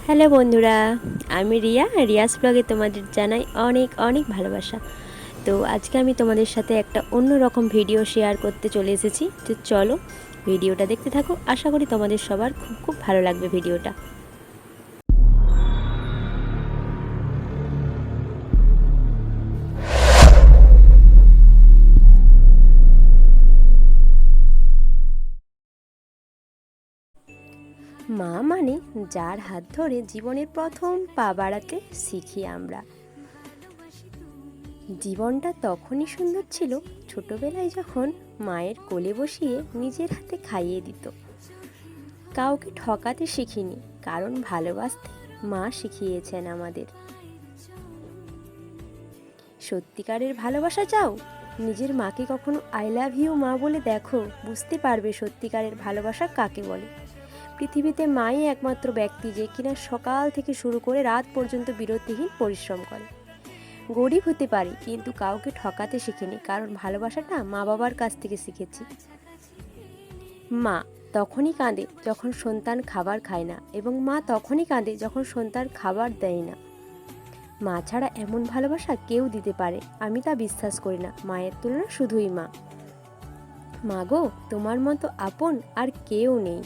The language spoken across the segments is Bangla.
হ্যালো বন্ধুরা, আমি রিয়াস ব্লগে তোমাদের জানাই অনেক অনেক ভালোবাসা। তো আজকে আমি তোমাদের সাথে একটা অন্য রকম ভিডিও শেয়ার করতে চলে এসেছি। তো চলো ভিডিওটা দেখতে থাকো, আশা করি তোমাদের সবার খুব খুব ভালো লাগবে ভিডিওটা। মা মানে যার হাত ধরে জীবনের প্রথম পা বাড়াতে শিখি আমরা। জীবনটা তখনই সুন্দর ছিল ছোটবেলায়, যখন মায়ের কোলে বসিয়ে নিজের হাতে খাইয়ে দিত। কাউকে ঠকাতে শিখিনি, কারণ ভালোবাসতে মা শিখিয়েছেন আমাদের। সত্যিকারের ভালোবাসা চাও? নিজের মাকে কখনো আই লাভ ইউ মা বলে দেখো, বুঝতে পারবে সত্যিকারের ভালোবাসা কাকে বলে। পৃথিবীতে মাই একমাত্র ব্যক্তি যে কিনা সকাল থেকে শুরু করে রাত পর্যন্ত বিরতিহীন পরিশ্রম করে। গরিব হতে পারি, কিন্তু কাউকে ঠকাতে শিখিনি, কারণ ভালোবাসাটা মা বাবার কাছ থেকে শিখেছি। মা তখনই কাঁদে যখন সন্তান খাবার খায় না, এবং মা তখনই কাঁদে যখন সন্তান খাবার দেয় না। মা ছাড়া এমন ভালোবাসা কেউ দিতে পারে আমি তা বিশ্বাস করি না। মায়ের তুলনা শুধুই মা। মা গো, তোমার মতো আপন আর কেউ নেই।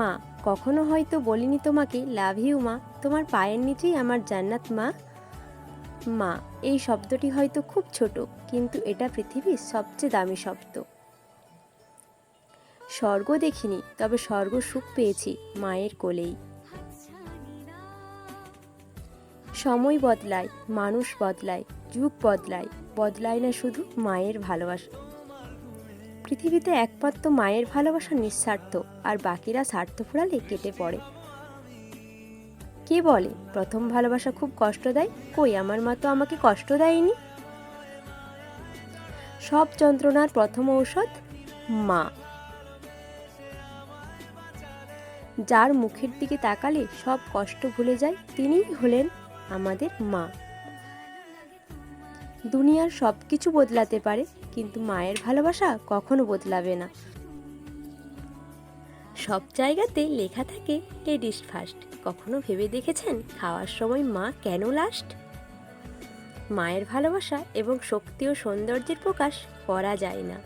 মা কখনো হয়তো বলিনি তোমাকে লাভ ইউ মা, তোমার পায়ের নিচেই আমার জান্নাত মা। মা এই শব্দটি হয়তো খুব ছোট, কিন্তু এটা পৃথিবীর সবচেয়ে দামি শব্দ। স্বর্গ দেখিনি, তবে স্বর্গ সুখ পেয়েছি মায়ের কোলেই। সময় বদলায়, মানুষ বদলায়, যুগ বদলায়, বদলায় না শুধু মায়ের ভালোবাসা। পৃথিবীতে একমাত্র মায়ের ভালোবাসা নিঃস্বার্থ, আর বাকিরা স্বার্থ ফুরালে কেটে পড়ে। কে বলে প্রথম ভালোবাসা খুব কষ্ট দেয়? কই, আমার মা তো আমাকে কষ্ট দেয়নি। সব যন্ত্রণার প্রথম ঔষধ মা। যার মুখের দিকে তাকালে সব কষ্ট ভুলে যায়, তিনিই হলেন আমাদের মা। দুনিয়ার সব কিছু বদলাতে পারে, কিন্তু মায়ের ভালোবাসা কখনো বদলাবে না। সব জায়গাতে লেখা থাকে লেডিস ফার্স্ট। কখনো ভেবে দেখেছেন খাওয়ার সময় মা কেন লাস্ট? মায়ের ভালোবাসা এবং শক্তি ও সৌন্দর্যের প্রকাশ করা যায় না।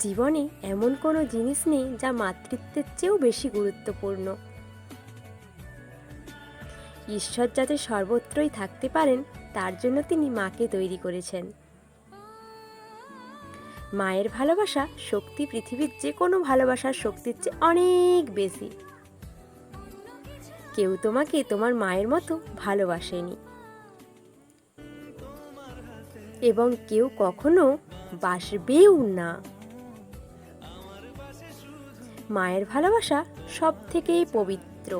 জীবনে এমন কোনো জিনিস নেই যা মাতৃত্বের চেয়েও বেশি গুরুত্বপূর্ণ। ঈশ্বর যাতে সর্বত্রই থাকতে পারেন, তার জন্য তিনি মাকে তৈরি করেছেন। মায়ের ভালোবাসা শক্তি পৃথিবীর যে কোনো ভালোবাসার শক্তির চেয়ে অনেক বেশি। কেউ তোমাকে তোমার মায়ের মতো ভালোবাসেনি, এবং কেউ কখনো বাসবেও না। মায়ের ভালোবাসা সব থেকেই পবিত্র।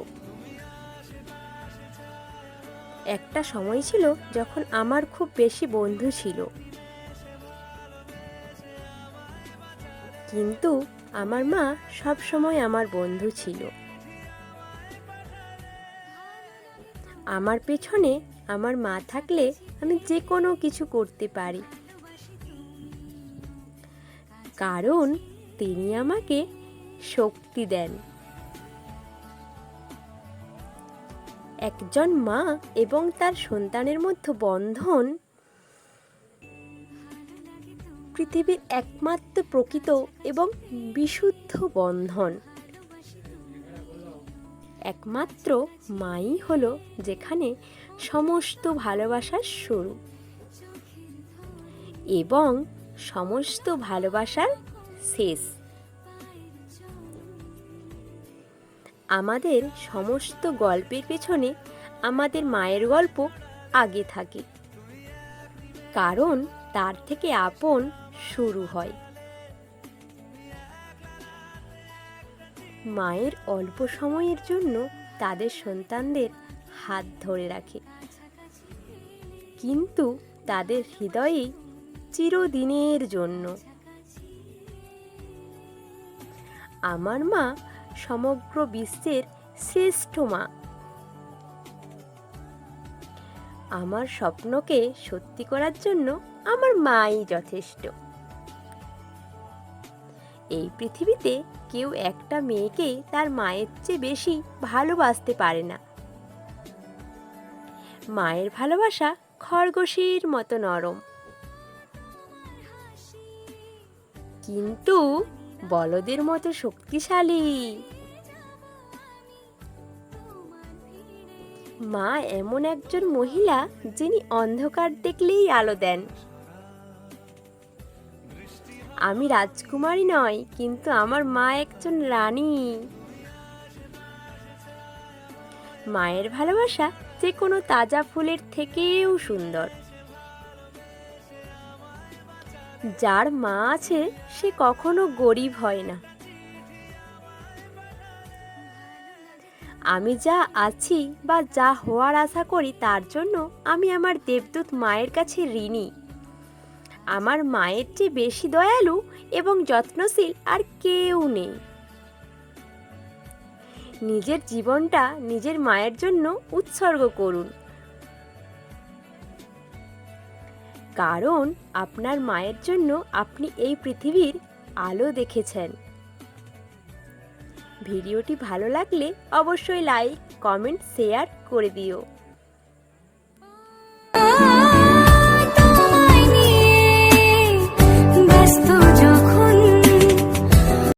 একটা সময় ছিল যখন আমার খুব বেশি বন্ধু ছিল, কিন্তু আমার মা সব সময় আমার বন্ধু ছিল। আমার পেছনে আমার মা থাকলে আমি যে কোনো কিছু করতে পারি, কারণ তিনি আমাকে শক্তি দেন। একজন মা এবং তার সন্তানের মধ্যে বন্ধন পৃথিবীর একমাত্র প্রকৃত এবং বিশুদ্ধ বন্ধন। একমাত্র মাই হলো যেখানে সমস্ত ভালোবাসার শুরু এবং সমস্ত ভালোবাসার শেষ। আমাদের সমস্ত গল্পের পেছনে আমাদের মায়ের গল্প আগে থাকে, কারণ তার থেকে আপন শুরু হয়। মায়ের অল্প সময়ের জন্য তাদের সন্তানদের হাত ধরে রাখে, কিন্তু তাদের হৃদয়ে চিরদিনের জন্য। আমার মা সমগ্র বিশ্বের শ্রেষ্ঠ মা। আমার স্বপ্নকে সত্যি করার জন্য আমার মাই যথেষ্ট। এই পৃথিবীতে কেউ একটা মেয়েকে তার মায়ের চেয়ে বেশি ভালোবাসতে পারে না। মায়ের ভালোবাসা খরগোশের মতো নরম, কিন্তু বলদের মতো শক্তিশালী। মা এমন একজন মহিলা যিনি অন্ধকার দেখলেই আলো দেন। আমি রাজকুমারী নই, কিন্তু আমার মা একজন রানী। মায়ের ভালোবাসা যে কোনো তাজা ফুলের থেকেও সুন্দর। যার মা আছে সে কখনো গরিব হয় না। আমি যা আছি বা যা হওয়ার আশা করি তার জন্য আমি আমার দেবদূত মায়ের কাছে ঋণী। আমার মায়ের চেয়ে বেশি দয়ালু এবং যত্নশীল আর কেউ নেই। নিজের জীবনটা নিজের মায়ের জন্য উৎসর্গ করুন, কারণ আপনার মায়ের জন্য আপনি এই পৃথিবীর আলো দেখেছেন। ভিডিওটি ভালো লাগলে অবশ্যই লাইক, কমেন্ট, শেয়ার করে দিও।